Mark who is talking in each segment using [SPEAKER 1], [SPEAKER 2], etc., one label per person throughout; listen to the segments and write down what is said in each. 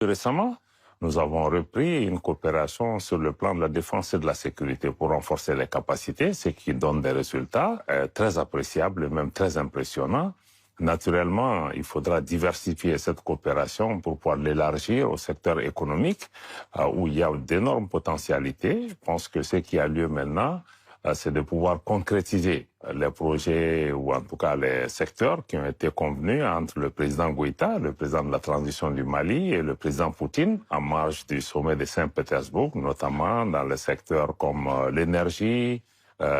[SPEAKER 1] Récemment, nous avons repris une coopération sur le plan de la défense et de la sécurité pour renforcer les capacités, ce qui donne des résultats très appréciables et même très impressionnants. Naturellement, il faudra diversifier cette coopération pour pouvoir l'élargir au secteur économique où il y a d'énormes potentialités. Je pense que ce qui a lieu maintenant, c'est de pouvoir concrétiser les projets ou en tout cas les secteurs qui ont été convenus entre le président Goïta, le président de la transition du Mali et le président Poutine en marge du sommet de Saint-Pétersbourg, notamment dans les secteurs comme l'énergie,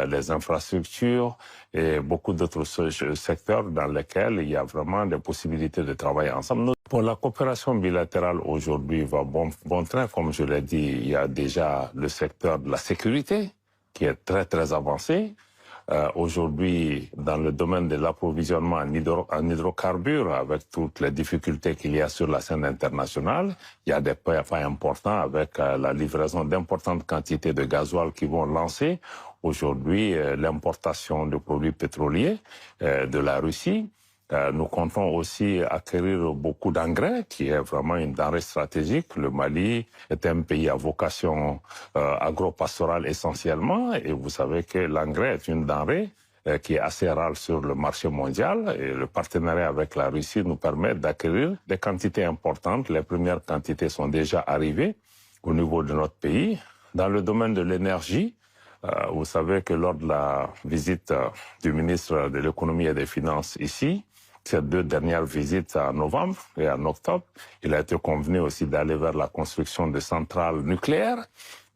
[SPEAKER 1] les infrastructures et beaucoup d'autres secteurs dans lesquels il y a vraiment des possibilités de travailler ensemble. Pour la coopération bilatérale aujourd'hui va bon train, comme je l'ai dit, il y a déjà le secteur de la sécurité qui est très avancé. Aujourd'hui, dans le domaine de l'approvisionnement en hydrocarbures, avec toutes les difficultés qu'il y a sur la scène internationale, il y a des pas importants avec la livraison d'importantes quantités de gasoil qui vont lancer aujourd'hui l'importation de produits pétroliers de la Russie. Nous comptons aussi acquérir beaucoup d'engrais, qui est vraiment une denrée stratégique. Le Mali est un pays à vocation agro-pastorale essentiellement, et vous savez que l'engrais est une denrée qui est assez rare sur le marché mondial. Et le partenariat avec la Russie nous permet d'acquérir des quantités importantes. Les premières quantités sont déjà arrivées au niveau de notre pays. Dans le domaine de l'énergie, vous savez que lors de la visite du ministre de l'économie et des finances ici, ces deux dernières visites en novembre et en octobre, il a été convenu aussi d'aller vers la construction de centrales nucléaires,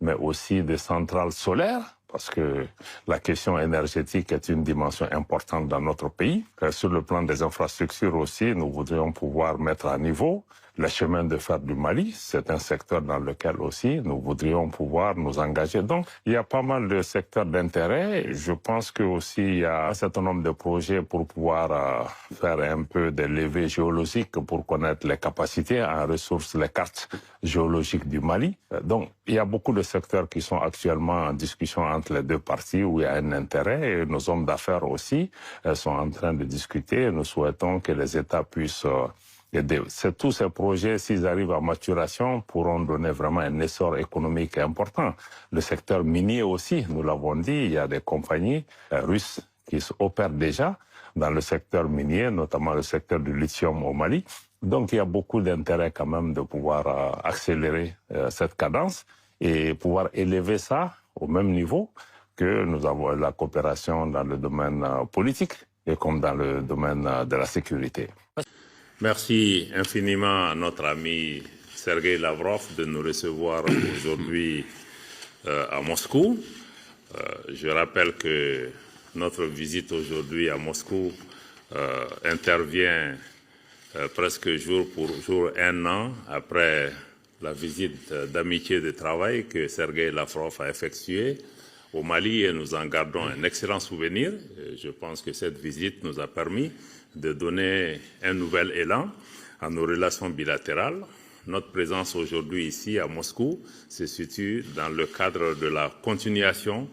[SPEAKER 1] mais aussi de centrales solaires, parce que la question énergétique est une dimension importante dans notre pays. Sur le plan des infrastructures aussi, nous voudrions pouvoir mettre à niveau le chemin de fer du Mali. C'est un secteur dans lequel aussi nous voudrions pouvoir nous engager. Donc, il y a pas mal de secteurs d'intérêt. Je pense que aussi il y a un certain nombre de projets pour pouvoir faire un peu de levée géologique pour connaître les capacités en ressources, les cartes géologiques du Mali. Donc, il y a beaucoup de secteurs qui sont actuellement en discussion entre les deux parties où il y a un intérêt et nos hommes d'affaires aussi sont en train de discuter. Nous souhaitons que les États puissent tous ces projets, s'ils arrivent à maturation, pourront donner vraiment un essor économique important. Le secteur minier aussi, nous l'avons dit, il y a des compagnies russes qui opèrent déjà dans le secteur minier, notamment le secteur du lithium au Mali. Donc il y a beaucoup d'intérêt quand même de pouvoir accélérer cette cadence et pouvoir élever ça au même niveau que nous avons la coopération dans le domaine politique et comme dans le domaine de la sécurité.
[SPEAKER 2] Merci infiniment à notre ami Sergueï Lavrov de nous recevoir aujourd'hui à Moscou. Je rappelle que notre visite aujourd'hui à Moscou intervient presque jour pour jour, un an après la visite d'amitié et de travail que Sergueï Lavrov a effectuée au Mali et nous en gardons un excellent souvenir. Je pense que cette visite nous a permis de donner un nouvel élan à nos relations bilatérales. Notre présence aujourd'hui ici à Moscou se situe dans le cadre de la continuation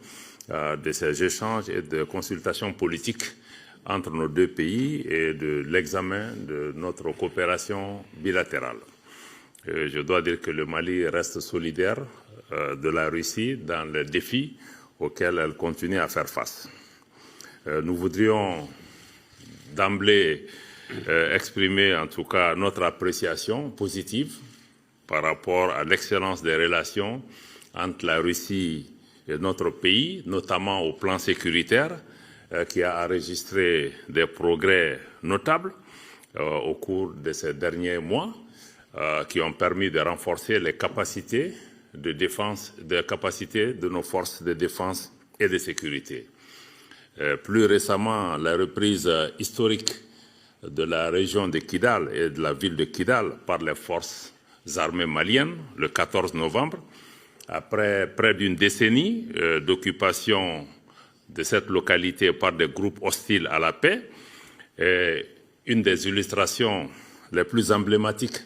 [SPEAKER 2] de ces échanges et de consultations politiques entre nos deux pays et de l'examen de notre coopération bilatérale. Je dois dire que le Mali reste solidaire de la Russie dans les défis auxquels elle continue à faire face. Nous voudrions d'emblée exprimer en tout cas notre appréciation positive par rapport à l'excellence des relations entre la Russie et notre pays, notamment au plan sécuritaire, qui a enregistré des progrès notables au cours de ces derniers mois, qui ont permis de renforcer les capacités de défense, de nos forces de défense et de sécurité. Plus récemment, la reprise historique de la région de Kidal et de la ville de Kidal par les forces armées maliennes le 14 novembre, après près d'une décennie d'occupation de cette localité par des groupes hostiles à la paix, est une des illustrations les plus emblématiques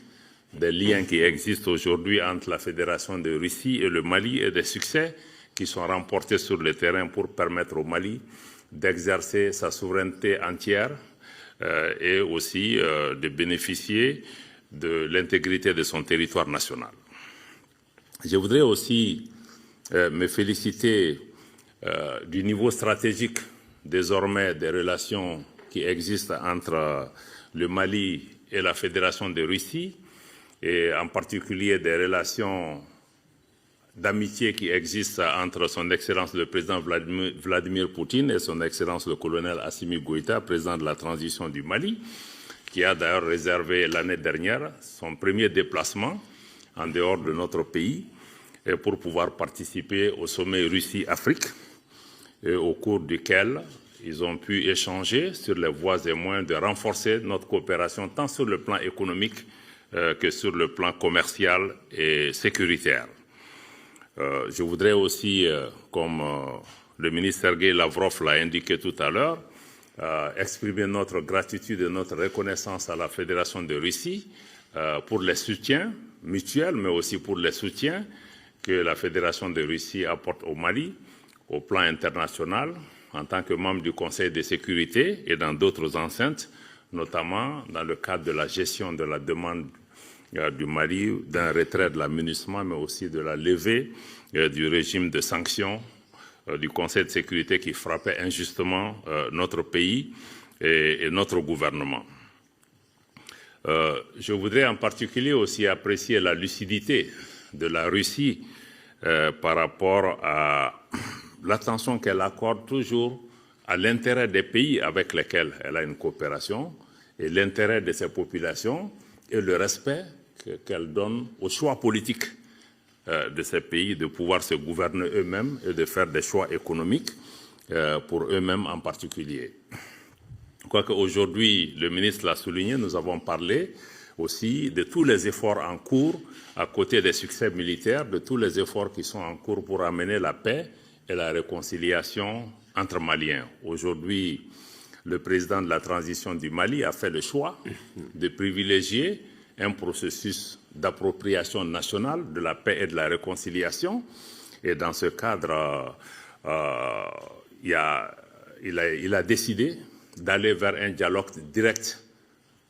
[SPEAKER 2] des liens qui existent aujourd'hui entre la Fédération de Russie et le Mali et des succès qui sont remportés sur le terrain pour permettre au Mali d'exercer sa souveraineté entière et aussi de bénéficier de l'intégrité de son territoire national. Je voudrais aussi me féliciter du niveau stratégique désormais des relations qui existent entre le Mali et la Fédération de Russie, et en particulier des relations d'amitié qui existent entre son Excellence le président Vladimir Poutine et son Excellence le colonel Assimi Goïta, président de la transition du Mali, qui a d'ailleurs réservé l'année dernière son premier déplacement en dehors de notre pays pour pouvoir participer au sommet Russie-Afrique, au cours duquel ils ont pu échanger sur les voies et moyens de renforcer notre coopération tant sur le plan économique que sur le plan commercial et sécuritaire. Je voudrais aussi, comme le ministre Sergueï Lavrov l'a indiqué tout à l'heure, exprimer notre gratitude et notre reconnaissance à la Fédération de Russie pour les soutiens mutuels, mais aussi pour les soutiens que la Fédération de Russie apporte au Mali, au plan international, en tant que membre du Conseil de sécurité et dans d'autres enceintes, notamment dans le cadre de la gestion de la demande du Mali, d'un retrait de l'amunissement, mais aussi de la levée du régime de sanctions du Conseil de sécurité qui frappait injustement notre pays et notre gouvernement. Je voudrais en particulier aussi apprécier la lucidité de la Russie par rapport à l'attention qu'elle accorde toujours à l'intérêt des pays avec lesquels elle a une coopération et l'intérêt de ses populations et le respect qu'elle donne au choix politique de ces pays de pouvoir se gouverner eux-mêmes et de faire des choix économiques pour eux-mêmes en particulier. Quoique aujourd'hui, le ministre l'a souligné, nous avons parlé aussi de tous les efforts en cours, à côté des succès militaires, de tous les efforts qui sont en cours pour amener la paix et la réconciliation entre Maliens. Aujourd'hui, le président de la transition du Mali a fait le choix de privilégier un processus d'appropriation nationale de la paix et de la réconciliation. Et dans ce cadre, il a décidé d'aller vers un dialogue direct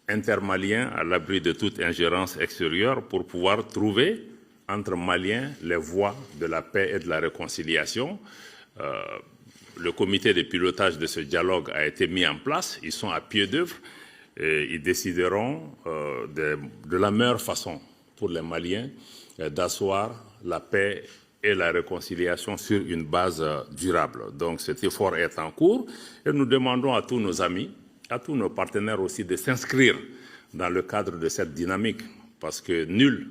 [SPEAKER 2] intermalien à l'abri de toute ingérence extérieure pour pouvoir trouver entre Maliens les voies de la paix et de la réconciliation. Le comité de pilotage de ce dialogue a été mis en place, ils sont à pied d'œuvre et ils décideront de la meilleure façon pour les Maliens d'asseoir la paix et la réconciliation sur une base durable. Donc cet effort est en cours et nous demandons à tous nos amis, à tous nos partenaires aussi de s'inscrire dans le cadre de cette dynamique parce que nul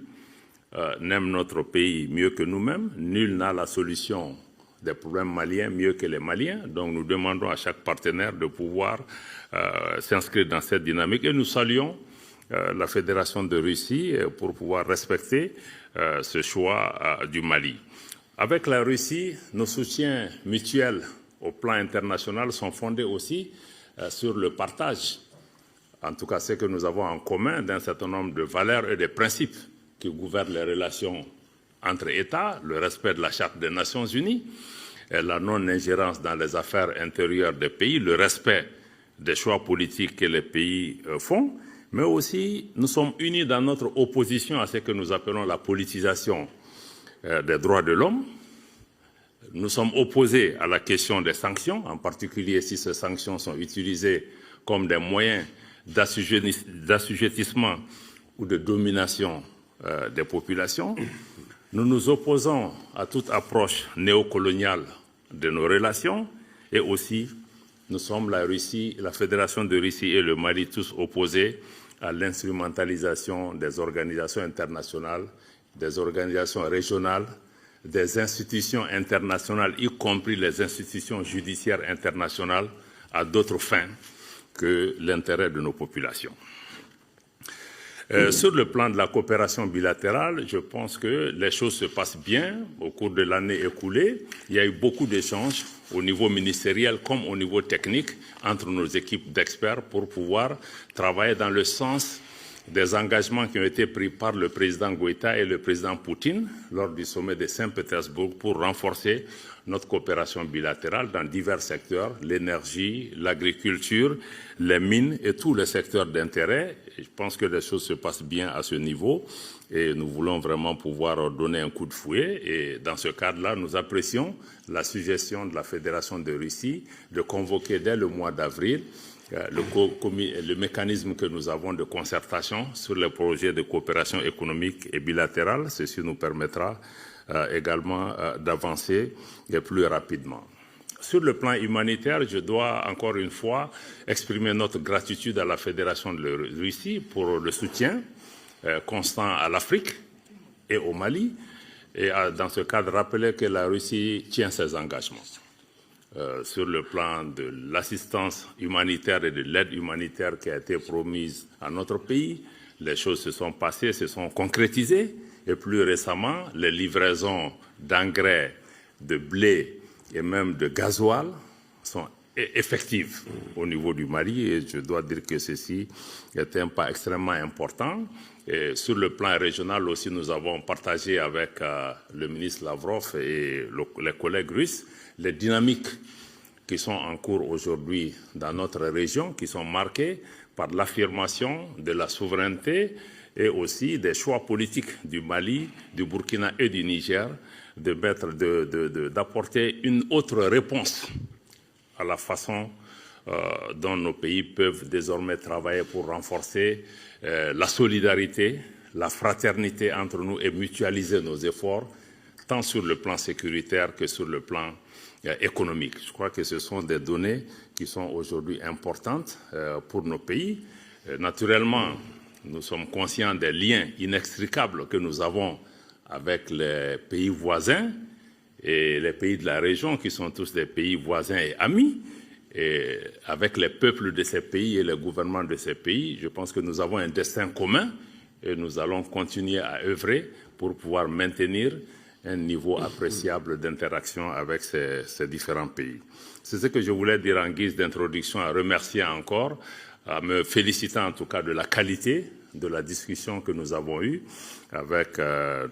[SPEAKER 2] n'aime notre pays mieux que nous-mêmes, nul n'a la solution des problèmes maliens mieux que les Maliens. Donc nous demandons à chaque partenaire de pouvoir s'inscrire dans cette dynamique et nous saluons la Fédération de Russie pour pouvoir respecter ce choix du Mali. Avec la Russie, nos soutiens mutuels au plan international sont fondés aussi sur le partage, en tout cas ce que nous avons en commun, d'un certain nombre de valeurs et de principes qui gouvernent les relations entre États, le respect de la Charte des Nations Unies, la non-ingérence dans les affaires intérieures des pays, le respect des choix politiques que les pays font, mais aussi nous sommes unis dans notre opposition à ce que nous appelons la politisation des droits de l'homme. Nous sommes opposés à la question des sanctions, en particulier si ces sanctions sont utilisées comme des moyens d'assujettissement ou de domination des populations. Nous nous opposons à toute approche néocoloniale de nos relations et aussi nous sommes la Russie, la Fédération de Russie et le Mali tous opposés à l'instrumentalisation des organisations internationales, des organisations régionales, des institutions internationales, y compris les institutions judiciaires internationales, à d'autres fins que l'intérêt de nos populations. Sur le plan de la coopération bilatérale, je pense que les choses se passent bien au cours de l'année écoulée. Il y a eu beaucoup d'échanges au niveau ministériel comme au niveau technique entre nos équipes d'experts pour pouvoir travailler dans le sens des engagements qui ont été pris par le président Goïta et le président Poutine lors du sommet de Saint-Pétersbourg pour renforcer notre coopération bilatérale dans divers secteurs, l'énergie, l'agriculture, les mines et tous les secteurs d'intérêt. Je pense que les choses se passent bien à ce niveau et nous voulons vraiment pouvoir donner un coup de fouet. Et dans ce cadre-là, nous apprécions la suggestion de la Fédération de Russie de convoquer dès le mois d'avril le mécanisme que nous avons de concertation sur les projets de coopération économique et bilatérale. Ceci nous permettra également d'avancer plus rapidement. Sur le plan humanitaire, je dois encore une fois exprimer notre gratitude à la Fédération de Russie pour le soutien constant à l'Afrique et au Mali. Et dans ce cadre, rappeler que la Russie tient ses engagements. Sur le plan de l'assistance humanitaire et de l'aide humanitaire qui a été promise à notre pays. Les choses se sont passées, se sont concrétisées. Et plus récemment, les livraisons d'engrais, de blé et même de gasoil sont effectives au niveau du Mali. Et je dois dire que ceci est un pas extrêmement important. Et sur le plan régional aussi, nous avons partagé avec le ministre Lavrov et les collègues russes les dynamiques qui sont en cours aujourd'hui dans notre région, qui sont marquées par l'affirmation de la souveraineté et aussi des choix politiques du Mali, du Burkina et du Niger, d'apporter une autre réponse à la façon dont nos pays peuvent désormais travailler pour renforcer la solidarité, la fraternité entre nous et mutualiser nos efforts, tant sur le plan sécuritaire que sur le plan économique. Je crois que ce sont des données qui sont aujourd'hui importantes pour nos pays. Naturellement, nous sommes conscients des liens inextricables que nous avons avec les pays voisins et les pays de la région qui sont tous des pays voisins et amis. Et avec les peuples de ces pays et les gouvernements de ces pays, je pense que nous avons un destin commun et nous allons continuer à œuvrer pour pouvoir maintenir un niveau appréciable d'interaction avec ces différents pays. C'est ce que je voulais dire en guise d'introduction, à remercier encore, à me féliciter en tout cas de la qualité de la discussion que nous avons eue avec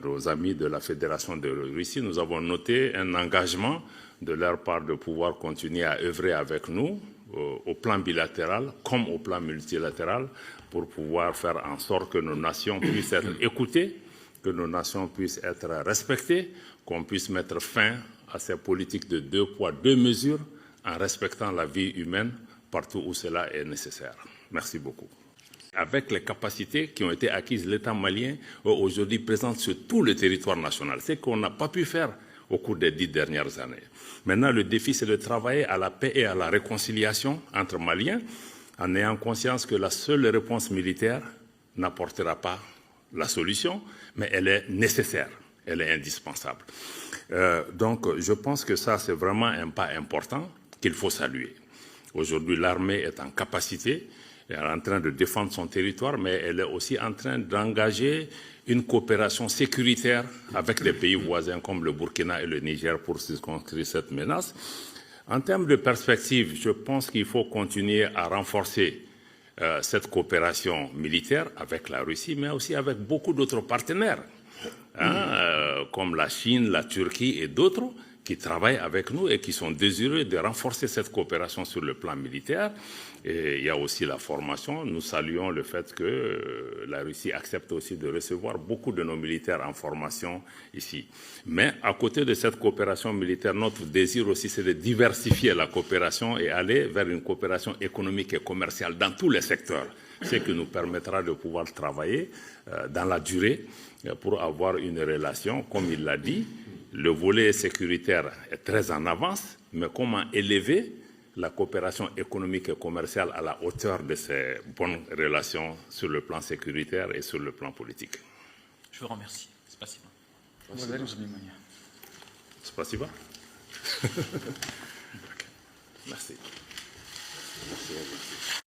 [SPEAKER 2] nos amis de la Fédération de Russie. Nous avons noté un engagement de leur part de pouvoir continuer à œuvrer avec nous au plan bilatéral comme au plan multilatéral pour pouvoir faire en sorte que nos nations puissent être écoutées, que nos nations puissent être respectées, qu'on puisse mettre fin à ces politiques de 2 poids, 2 mesures en respectant la vie humaine partout où cela est nécessaire. Merci beaucoup. Avec les capacités qui ont été acquises, l'État malien est aujourd'hui présent sur tout le territoire national. C'est qu'on n'a pas pu faire au cours des 10 dernières années. Maintenant, le défi, c'est de travailler à la paix et à la réconciliation entre Maliens, en ayant conscience que la seule réponse militaire n'apportera pas la solution, mais elle est nécessaire, elle est indispensable. Donc, je pense que ça, c'est vraiment un pas important qu'il faut saluer. Aujourd'hui, l'armée est en capacité, elle est en train de défendre son territoire, mais elle est aussi en train d'engager une coopération sécuritaire avec les pays voisins comme le Burkina et le Niger pour circonscrire cette menace. En termes de perspective, je pense qu'il faut continuer à renforcer cette coopération militaire avec la Russie, mais aussi avec beaucoup d'autres partenaires, comme la Chine, la Turquie et d'autres, qui travaillent avec nous et qui sont désireux de renforcer cette coopération sur le plan militaire. Et il y a aussi la formation. Nous saluons le fait que la Russie accepte aussi de recevoir beaucoup de nos militaires en formation ici. Mais à côté de cette coopération militaire, notre désir aussi, c'est de diversifier la coopération et aller vers une coopération économique et commerciale dans tous les secteurs, ce qui nous permettra de pouvoir travailler dans la durée pour avoir une relation, comme il l'a dit. Le volet sécuritaire est très en avance, mais comment élever la coopération économique et commerciale à la hauteur de ces bonnes relations sur le plan sécuritaire et sur le plan politique.
[SPEAKER 3] Je vous remercie. Спасибо.
[SPEAKER 2] Спасибо. Merci. Merci.